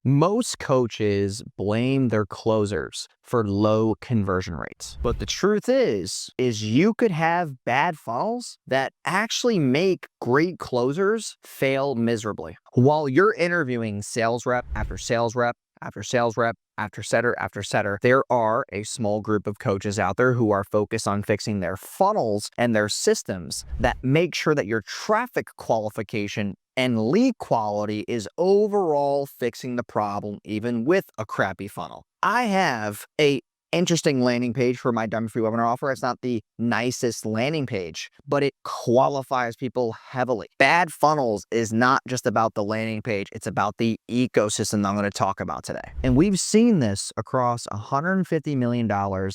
Most coaches blame their closers for low conversion rates. But the truth is you could have bad funnels that actually make great closers fail miserably. While you're interviewing sales rep after sales rep after sales rep after setter, there are a small group of coaches out there who are focused on fixing their funnels and their systems that make sure that your traffic qualification and lead quality is overall fixing the problem even with a crappy funnel. I have a interesting landing page for my Diamond Free webinar offer. It's not the nicest landing page, but it qualifies people heavily. Bad funnels is not just about the landing page, it's about the ecosystem that I'm going to talk about today. And we've seen this across $150 million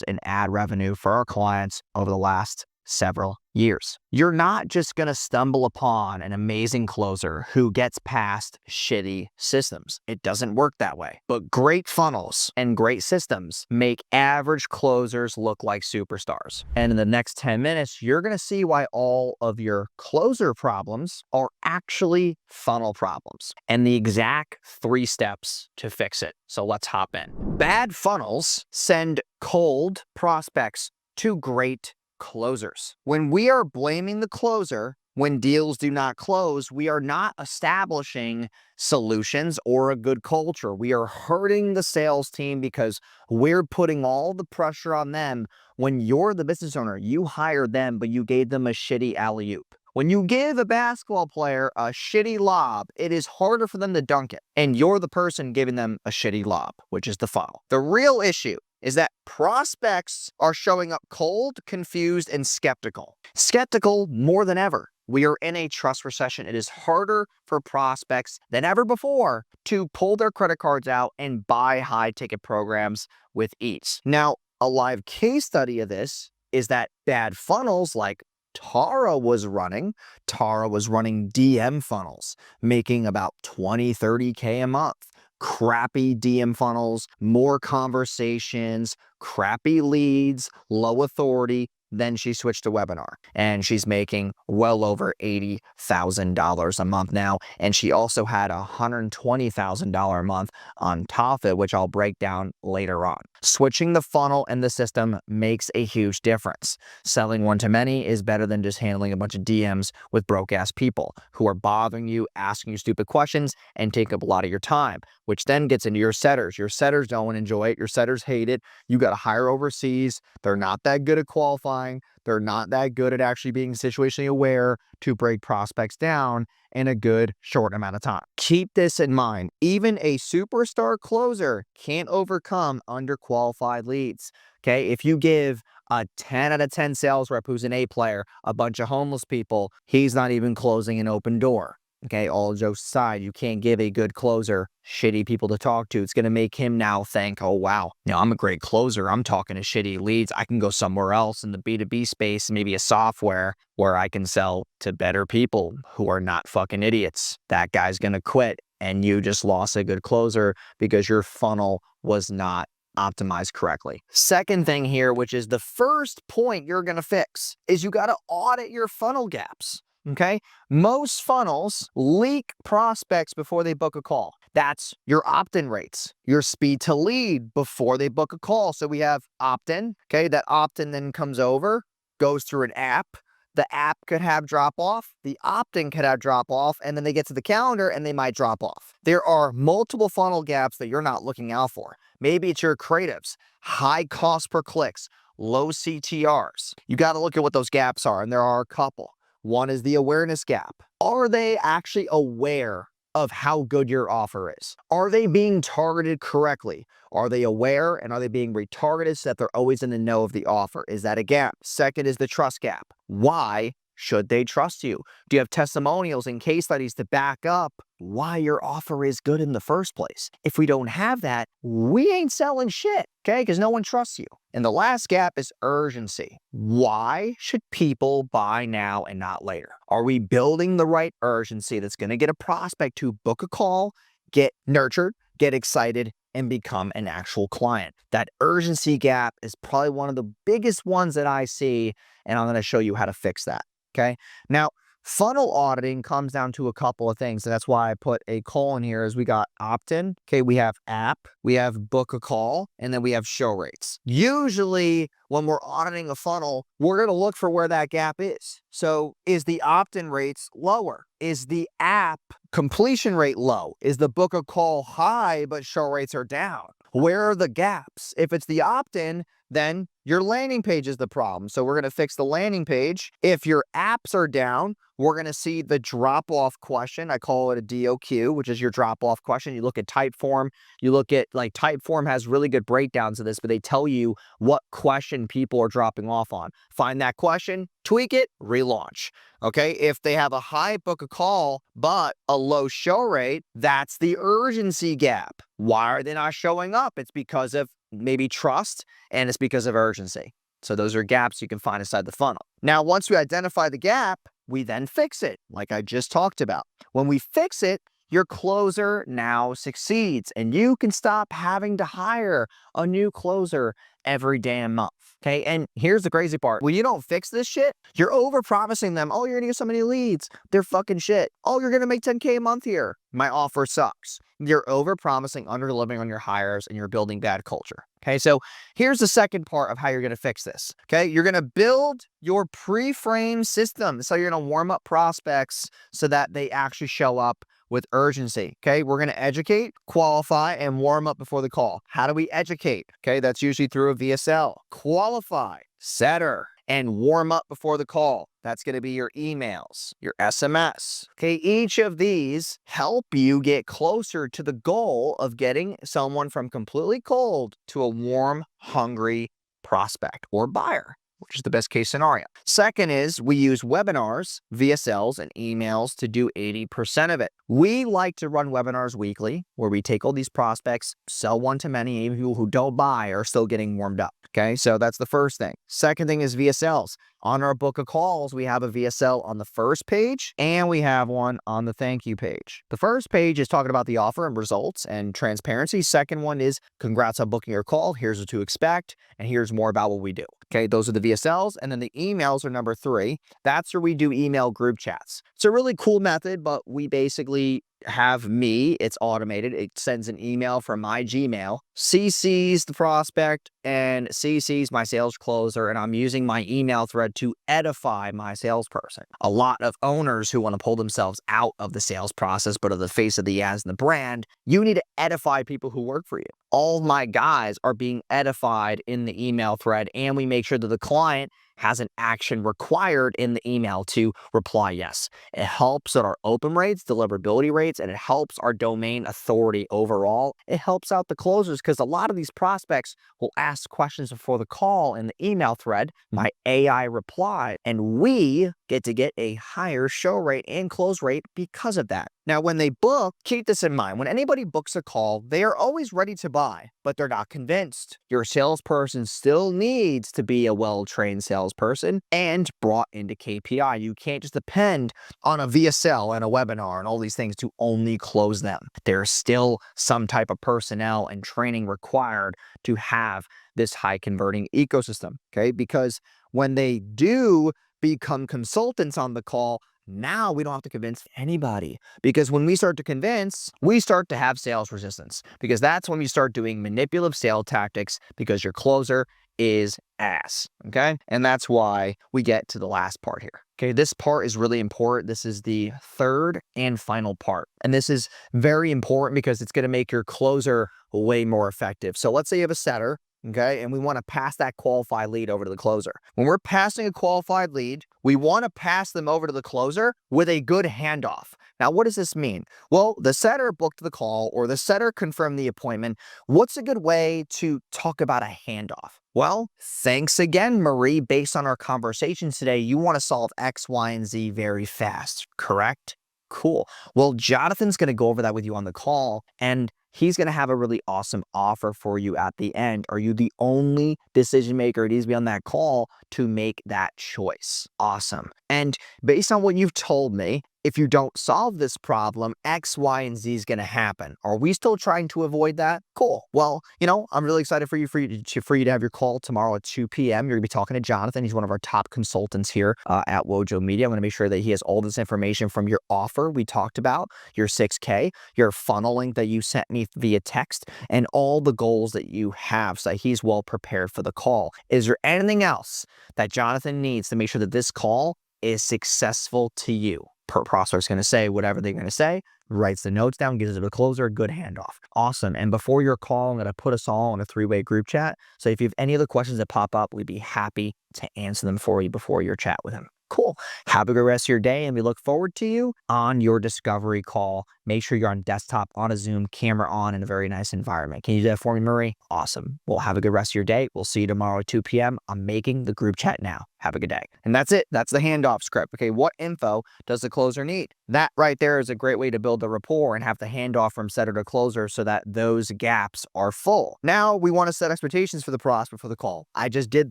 in ad revenue for our clients over the last several years. You're not just going to stumble upon an amazing closer who gets past shitty systems. It doesn't work that way. But great funnels and great systems make average closers look like superstars. And in the next 10 minutes, you're going to see why all of your closer problems are actually funnel problems and the exact 3 steps to fix it. So let's hop in. Bad funnels send cold prospects to great closers. When we are blaming the closer, when deals do not close, we are not establishing solutions or a good culture. We are hurting the sales team because we're putting all the pressure on them. When you're the business owner, you hired them, but you gave them a shitty alley-oop. When you give a basketball player a shitty lob, it is harder for them to dunk it. And you're the person giving them a shitty lob, which is the funnel. The real issue is that prospects are showing up cold, confused, and skeptical. Skeptical more than ever. We are in a trust recession. It is harder for prospects than ever before to pull their credit cards out and buy high-ticket programs with ease. Now, a live case study of this is that bad funnels like Tara was running DM funnels, making about 20, 30K a month. Crappy DM funnels, more conversations, crappy leads, low authority. Then she switched to webinar and she's making well over $80,000 a month now. And she also had $120,000 a month on top of it, which I'll break down later on. Switching the funnel and the system makes a huge difference. Selling one-to-many is better than just handling a bunch of DMs with broke-ass people who are bothering you, asking you stupid questions, and take up a lot of your time, which then gets into your setters. Your setters don't enjoy it. Your setters hate it. You got to hire overseas. They're not that good at qualifying. They're not that good at actually being situationally aware to break prospects down in a good short amount of time. Keep this in mind. Even a superstar closer can't overcome underqualified leads. Okay, if you give a 10 out of 10 sales rep who's an A player a bunch of homeless people, he's not even closing an open door. Okay, all jokes aside, you can't give a good closer shitty people to talk to. It's going to make him now think, oh, wow, I'm a great closer. I'm talking to shitty leads. I can go somewhere else in the B2B space, maybe a software where I can sell to better people who are not fucking idiots. That guy's going to quit and you just lost a good closer because your funnel was not optimized correctly. Second thing here, which is the first point you're going to fix, is you got to audit your funnel gaps. Okay, most funnels leak prospects before they book a call. That's your opt-in rates, your speed to lead before they book a call. So we have opt-in. Okay, that opt-in then comes over, goes through an app. The app could have drop off, the opt-in could have drop off, and then they get to the calendar and they might drop off. There are multiple funnel gaps that you're not looking out for. Maybe it's your creatives, high cost per clicks, low CTRs. You got to look at what those gaps are, and there are a couple. One is the awareness gap. Are they actually aware of how good your offer is? Are they being targeted correctly? Are they aware and are they being retargeted so that they're always in the know of the offer? Is that a gap? Second is the trust gap. Why should they trust you? Do you have testimonials and case studies to back up why your offer is good in the first place? If we don't have that, we ain't selling shit, okay? Because no one trusts you. And the last gap is urgency. Why should people buy now and not later? Are we building the right urgency that's going to get a prospect to book a call, get nurtured, get excited, and become an actual client? That urgency gap is probably one of the biggest ones that I see, and I'm going to show you how to fix that. Okay. Now, Funnel auditing comes down to a couple of things. And that's why I put a colon here is we got opt-in. Okay, we have app, we have book a call, and then we have show rates. Usually when we're auditing a funnel, we're going to look for where that gap is. So is the opt-in rates lower? Is the app completion rate low? Is the book a call high, but show rates are down? Where are the gaps? If it's the opt-in, then your landing page is the problem. So we're going to fix the landing page. If your apps are down, we're going to see the drop-off question. I call it a DOQ, which is your drop-off question. You look at Typeform. You look at, like, Typeform has really good breakdowns of this, but they tell you what question people are dropping off on. Find that question, tweak it, relaunch. Okay, if they have a high book a call, but a low show rate, that's the urgency gap. Why are they not showing up? It's because of maybe trust, and it's because of urgency. So those are gaps you can find inside the funnel. Now, once we identify the gap, we then fix it, like I just talked about. When we fix it, your closer now succeeds, and you can stop having to hire a new closer every damn month. Okay, and here's the crazy part. When you don't fix this shit, you're over-promising them. Oh, you're gonna get so many leads. They're fucking shit. Oh, you're gonna make 10K a month here. My offer sucks. You're over-promising, under-delivering on your hires, and you're building bad culture. Okay, so here's the second part of how you're gonna fix this. Okay, you're gonna build your pre-frame system. So you're gonna warm up prospects so that they actually show up with urgency. Okay, we're gonna educate, qualify, and warm up before the call. How do we educate? Okay, that's usually through a VSL. Qualify, setter, and warm up before the call. That's going to be your emails, your SMS. Okay, each of these help you get closer to the goal of getting someone from completely cold to a warm, hungry prospect or buyer, which is the best case scenario. Second is we use webinars, VSLs, and emails to do 80% of it. We like to run webinars weekly where we take all these prospects, sell one to many. Even people who don't buy are still getting warmed up. Okay, so that's the first thing. Second thing is VSLs. On our book of calls, we have a VSL on the first page and we have one on the thank you page. The first page is talking about the offer and results and transparency. Second one is congrats on booking your call. Here's what to expect. And here's more about what we do. Okay, those are the VSLs. And then the emails are number 3. That's where we do email group chats. It's a really cool method, but we basically have me, it's automated. It sends an email from my Gmail, CCs the prospect, and CCs my sales closer, and I'm using my email thread to edify my salesperson. A lot of owners who want to pull themselves out of the sales process, but are the face of the ads and the brand, you need to edify people who work for you. All of my guys are being edified in the email thread, and we make sure that the client has an action required in the email to reply yes. It helps at our open rates, deliverability rates, and it helps our domain authority overall. It helps out the closers because a lot of these prospects will ask questions before the call in the email thread. My AI reply, and we get to get a higher show rate and close rate because of that. Now, when they book, keep this in mind. When anybody books a call, they are always ready to buy, but they're not convinced. Your salesperson still needs to be a well-trained salesperson and brought into KPI. You can't just depend on a VSL and a webinar and all these things to only close them. There's still some type of personnel and training required to have this high converting ecosystem, okay? Because when they do become consultants on the call, now we don't have to convince anybody, because when we start to convince, we start to have sales resistance, because that's when we start doing manipulative sales tactics because your closer is ass, okay? And that's why we get to the last part here. Okay, this part is really important. This is the third and final part. And this is very important because it's going to make your closer way more effective. So let's say you have a setter, okay, and we want to pass that qualified lead over to the closer. When we're passing a qualified lead, we want to pass them over to the closer with a good handoff. Now, what does this mean? Well, the setter booked the call or the setter confirmed the appointment. What's a good way to talk about a handoff? Well, thanks again, Marie. Based on our conversations today, you want to solve X, Y, and Z very fast, correct? Cool. Well, Jonathan's going to go over that with you on the call, and he's going to have a really awesome offer for you at the end. Are you the only decision maker it needs to be on that call to make that choice? Awesome. And based on what you've told me, if you don't solve this problem, X, Y, and Z is going to happen. Are we still trying to avoid that? Cool. Well, I'm really excited for you to have your call tomorrow at 2 p.m. You're going to be talking to Jonathan. He's one of our top consultants here at Wojo Media. I'm going to make sure that he has all this information from your offer we talked about, your 6K, your funnel link that you sent me via text, and all the goals that you have so that he's well prepared for the call. Is there anything else that Jonathan needs to make sure that this call is successful to you? Prospect's going to say whatever they're going to say, writes the notes down, gives it to the closer, good handoff. Awesome. And before your call, I'm going to put us all in a 3-way group chat. So if you have any other questions that pop up, we'd be happy to answer them for you before your chat with him. Cool. Have a good rest of your day, and we look forward to you on your discovery call. Make sure you're on desktop, on a Zoom, camera on, in a very nice environment. Can you do that for me, Marie? Awesome. Well, have a good rest of your day. We'll see you tomorrow at 2 p.m. I'm making the group chat now. Have a good day. And that's it. That's the handoff script. Okay, what info does the closer need? That right there is a great way to build the rapport and have the handoff from setter to closer so that those gaps are full. Now we want to set expectations for the prospect for the call. I just did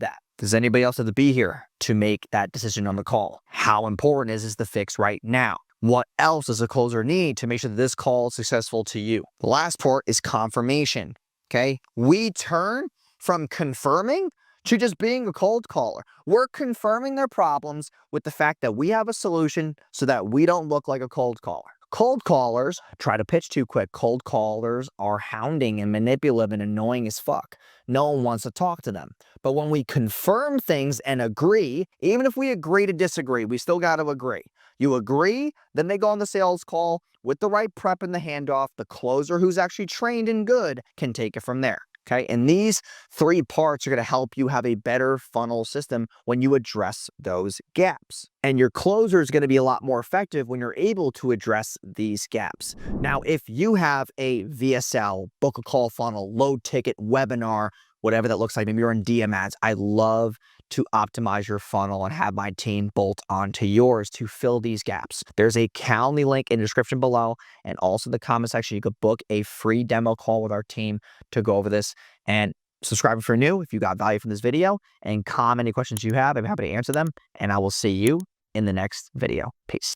that. Does anybody else have to be here to make that decision on the call? How important is the fix right now? What else does a closer need to make sure that this call is successful to you? The last part is confirmation. Okay, we turn from confirming to just being a cold caller. We're confirming their problems with the fact that we have a solution so that we don't look like a cold caller. Cold callers try to pitch too quick. Cold callers are hounding and manipulative and annoying as fuck. No one wants to talk to them. But when we confirm things and agree, even if we agree to disagree, we still got to agree. You agree, then they go on the sales call with the right prep and the handoff. The closer, who's actually trained and good, can take it from there. Okay, and these 3 parts are going to help you have a better funnel system when you address those gaps. And your closer is going to be a lot more effective when you're able to address these gaps. Now, if you have a VSL, book a call funnel, low ticket, webinar, whatever that looks like, maybe you're in DM ads, I love to optimize your funnel and have my team bolt onto yours to fill these gaps. There's a Calendly link in the description below and also in the comment section. You could book a free demo call with our team to go over this. And subscribe if you're new, if you got value from this video, and comment any questions you have. I'm happy to answer them, and I will see you in the next video. Peace.